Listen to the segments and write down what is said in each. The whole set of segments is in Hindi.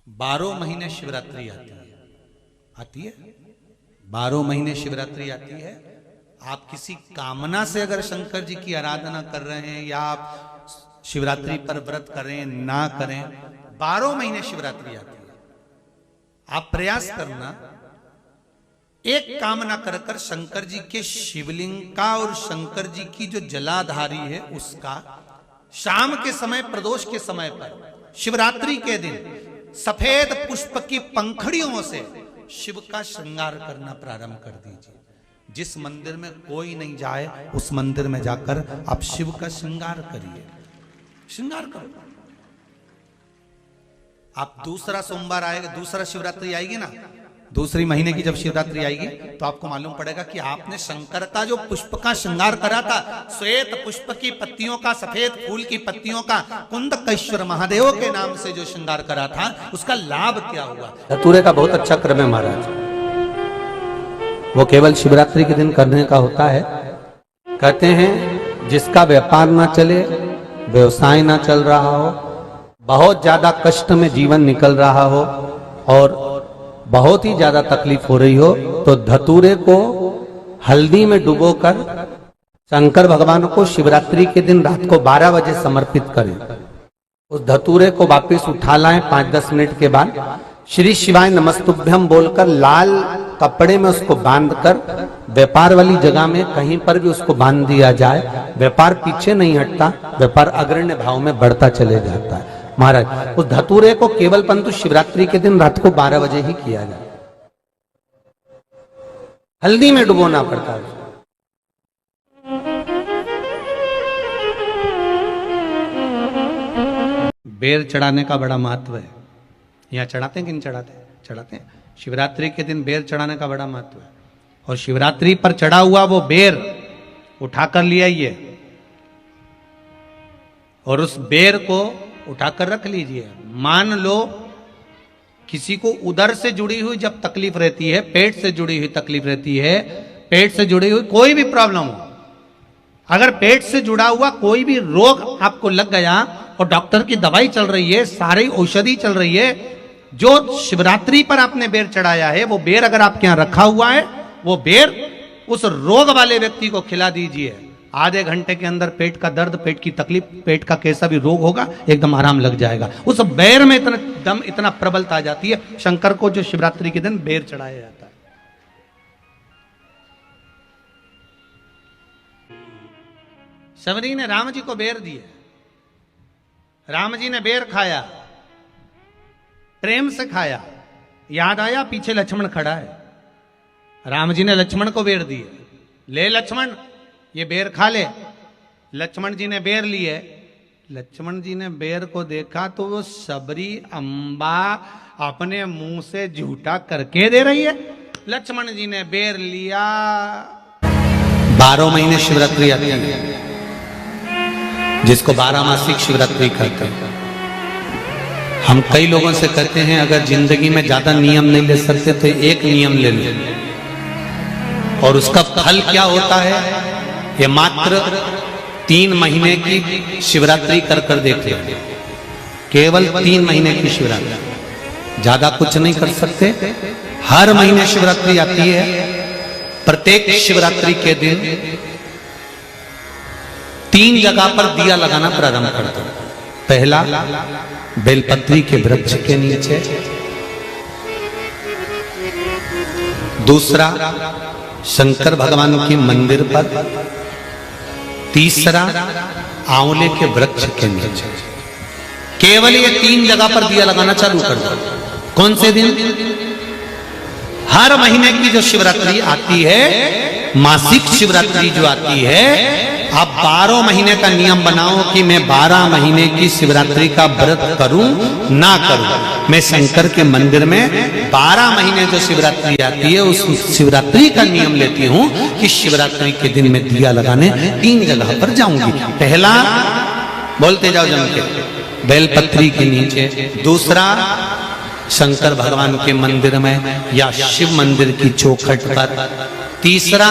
12 महीने शिवरात्रि आती है 12 महीने शिवरात्रि आती है। आप किसी कामना से अगर शंकर जी की आराधना कर रहे हैं या आप शिवरात्रि पर व्रत करें ना करें, 12 महीने शिवरात्रि आती है। आप प्रयास करना, एक कामना कर कर शंकर जी के शिवलिंग का और शंकर जी की जो जलाधारी है उसका शाम के समय, प्रदोष के समय पर, शिवरात्रि के दिन सफेद पुष्प की पंखड़ियों से शिव का श्रृंगार करना प्रारंभ कर दीजिए। जिस मंदिर में कोई नहीं जाए उस मंदिर में जाकर आप शिव का श्रृंगार करिए, श्रृंगार करो। आप दूसरा सोमवार आएगा, दूसरा शिवरात्रि आएगी ना, दूसरी महीने की जब शिवरात्रि आएगी तो आपको मालूम पड़ेगा कि आपने शंकर का जो पुष्प का श्रृंगार करा था, श्वेत पुष्प की पत्तियों का, सफेद फूल की पत्तियों का, कुंदकेश्वर महादेव के नाम से जो श्रृंगार करा था, उसका लाभ क्या हुआ। धतूरे का बहुत अच्छा क्रम है महाराज, वो केवल शिवरात्रि के दिन करने का होता है। कहते हैं जिसका व्यापार ना चले, व्यवसाय ना चल रहा हो, बहुत ज्यादा कष्ट में जीवन निकल रहा हो और बहुत ही ज्यादा तकलीफ हो रही हो, तो धतूरे को हल्दी में डुबोकर शंकर भगवान को शिवरात्रि के दिन रात को 12 बजे समर्पित करें। उस धतूरे को वापस उठा लाएं 5-10 मिनट के बाद, श्री शिवाय नमस्तुभ्यम बोलकर लाल कपड़े में उसको बांधकर व्यापार वाली जगह में कहीं पर भी उसको बांध दिया जाए। व्यापार पीछे नहीं हटता, व्यापार अग्रण्य भाव में बढ़ता चले जाता है। महाराज उस धतूरे को केवल परंतु शिवरात्रि के दिन रात को 12 बजे ही किया जाए, हल्दी में डुबोना पड़ता है। बेर चढ़ाने का बड़ा महत्व है। यहाँ चढ़ाते हैं कि नहीं चढ़ाते? चढ़ाते हैं। शिवरात्रि के दिन बेर चढ़ाने का बड़ा महत्व है। और शिवरात्रि पर चढ़ा हुआ वो बेर उठाकर ले आइए और उस बेर को उठाकर रख लीजिए। मान लो किसी को उदर से जुड़ी हुई जब तकलीफ रहती है, पेट से जुड़ी हुई तकलीफ रहती है, पेट से जुड़ी हुई कोई भी प्रॉब्लम हो, अगर पेट से जुड़ा हुआ कोई भी रोग आपको लग गया और डॉक्टर की दवाई चल रही है, सारी औषधि चल रही है, जो शिवरात्रि पर आपने बेर चढ़ाया है वो बेर अगर आपके यहां रखा हुआ है, वो बेर उस रोग वाले व्यक्ति को खिला दीजिए। आधे घंटे के अंदर पेट का दर्द, पेट की तकलीफ, पेट का कैसा भी रोग होगा एकदम आराम लग जाएगा। उस बेर में इतना दम, इतना प्रबलता आ जाती है शंकर को जो शिवरात्रि के दिन बेर चढ़ाया जाता है। शबरी ने राम जी को बेर दिए, राम जी ने बेर खाया, प्रेम से खाया। याद आया पीछे लक्ष्मण खड़ा है, राम जी ने लक्ष्मण को बेर दिए, ले लक्ष्मण ये बेर खा ले। लक्ष्मण जी ने बेर लिए, लक्ष्मण जी ने बेर को देखा तो वो शबरी अम्बा अपने मुंह से झूठा करके दे रही है। लक्ष्मण जी ने बेर लिया। 12 महीने शिवरात्रि आती है, जिसको 12 मासिक शिवरात्रि कहते हैं। हम कई लोगों से कहते हैं अगर जिंदगी में ज्यादा नियम नहीं ले सकते तो एक नियम ले लो, और उसका फल क्या होता है ये मात्र 3 महीने की शिवरात्रि कर कर देखते हैं। केवल 3 महीने की शिवरात्रि, ज्यादा कुछ नहीं कर सकते। हर महीने शिवरात्रि आती है। प्रत्येक शिवरात्रि के दिन 3 जगह पर दिया लगाना प्रारंभ कर दो। पहला बेलपत्री के वृक्ष के नीचे, दूसरा शंकर भगवान के मंदिर पर, तीसरा आंवले के वृक्ष के नीचे। केवल ये 3 जगह पर दिया लगाना चालू कर दो। कौन से दिन? हर महीने की जो शिवरात्रि आती है, मासिक शिवरात्रि जो आती है, आप 12 महीने का नियम बनाओ कि मैं 12 महीने की शिवरात्रि का व्रत करूं ना करूं। मैं शंकर के मंदिर में 12 महीने जो शिवरात्रि आती है उस शिवरात्रि का नियम लेती हूं कि शिवरात्रि के दिन मैं दिया लगाने 3 जगह पर जाऊंगी। पहला बोलते जाओ जम के, बेलपत्री के नीचे, दूसरा शंकर भगवान के मंदिर में या शिव मंदिर की चौखट पर, तीसरा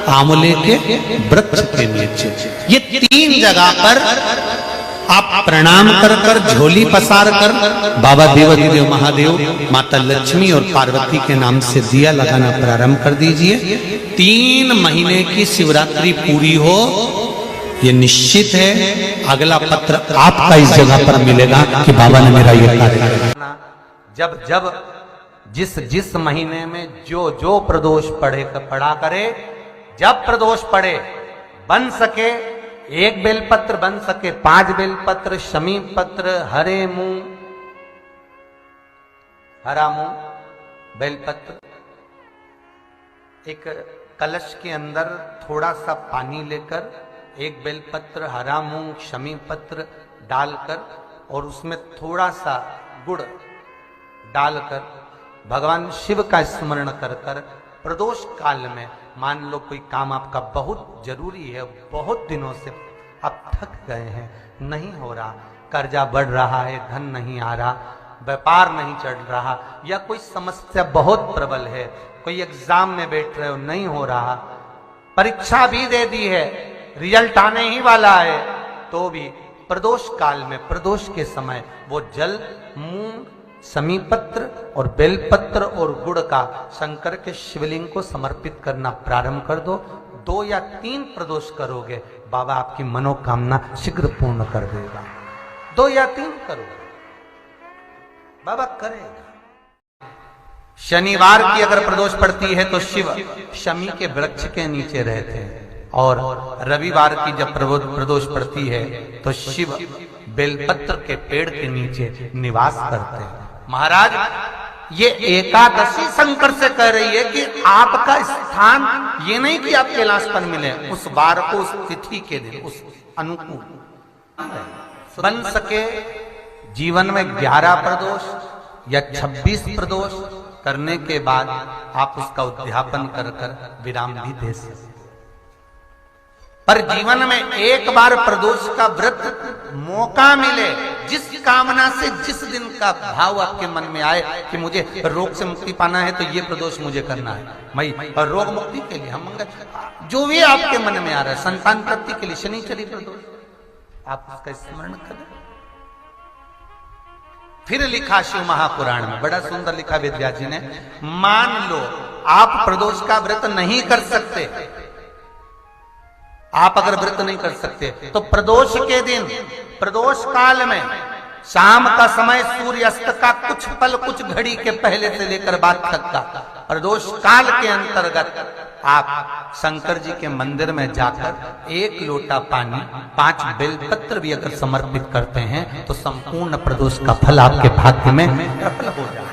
आंवले के वृक्ष के नीचे। ये 3 जगह पर आप प्रणाम कर कर झोली पसार कर बाबा देवाधिदेव महादेव, माता लक्ष्मी और पार्वती के नाम से दिया लगाना प्रारंभ कर दीजिए। 3 महीने की शिवरात्रि पूरी हो, ये निश्चित है अगला पत्र आपका इस जगह पर मिलेगा कि बाबा ने मेरा ये कार्य किया। जब जब जिस महीने में जो प्रदोष पढ़ा करे, जब प्रदोष पढ़े, बन सके 1 बेलपत्र, बन सके 5 बेलपत्र, शमी पत्र, हरा मूंग बेलपत्र, एक कलश के अंदर थोड़ा सा पानी लेकर 1 बेलपत्र, हरा मूंग, शमी पत्र डालकर और उसमें थोड़ा सा गुड़ डालकर भगवान शिव का स्मरण कर कर प्रदोष काल में, मान लो कोई काम आपका बहुत जरूरी है, बहुत दिनों से आप थक गए हैं, नहीं हो रहा, कर्जा बढ़ रहा है, धन नहीं आ रहा, व्यापार नहीं चढ़ रहा, या कोई समस्या बहुत प्रबल है, कोई एग्जाम में बैठ रहे हो नहीं हो रहा, परीक्षा भी दे दी है, रिजल्ट आने ही वाला है, तो भी प्रदोष काल में, प्रदोष के समय वो जल, मूंग, शमी पत्र और बेलपत्र और गुड़ का शंकर के शिवलिंग को समर्पित करना प्रारंभ कर दो। 2 या 3 प्रदोष करोगे, बाबा आपकी मनोकामना शीघ्र पूर्ण कर देगा। 2 या 3 करोगे, बाबा करेगा। शनिवार की अगर प्रदोष पड़ती है तो शिव शमी के वृक्ष के नीचे रहते हैं, और रविवार की जब प्रदोष पड़ती है तो शिव बेलपत्र के पेड़ के नीचे निवास करते हैं। महाराज, ये एकादशी शंकर से कह रही है कि आपका स्थान ये नहीं कि आप कैलाश पर मिले, उस बार को, उस तिथि के दिन, उस अनुकूल बन सके जीवन में 11 प्रदोष या 26 प्रदोष करने के बाद आप उसका उद्यापन कर कर विराम भी दे सकते, पर जीवन में एक बार प्रदोष का व्रत मौका मिले, जिस कामना से, जिस दिन का भाव आपके मन में आए कि मुझे रोग से मुक्ति पाना है तो ये प्रदोष मुझे करना है, मैं और रोग मुक्ति के लिए, हम मंगल, जो भी आपके मन में आ रहा है, संतान प्राप्ति के लिए शनिचरी प्रदोष, आप उसका स्मरण करें। फिर लिखा शिव महापुराण में, बड़ा सुंदर लिखा विद्या जी ने, मान लो आप प्रदोष का व्रत नहीं कर सकते, आप अगर व्रत नहीं कर सकते तो प्रदोष के दिन, प्रदोष काल में शाम का समय, सूर्यास्त का कुछ पल, कुछ घड़ी के पहले से लेकर बाद तक का प्रदोष काल के अंतर्गत आप शंकर जी के मंदिर में जाकर 1 लोटा पानी, 5 बेलपत्र भी अगर समर्पित करते हैं तो संपूर्ण प्रदोष का फल आपके भाग्य में प्रबल हो जाए।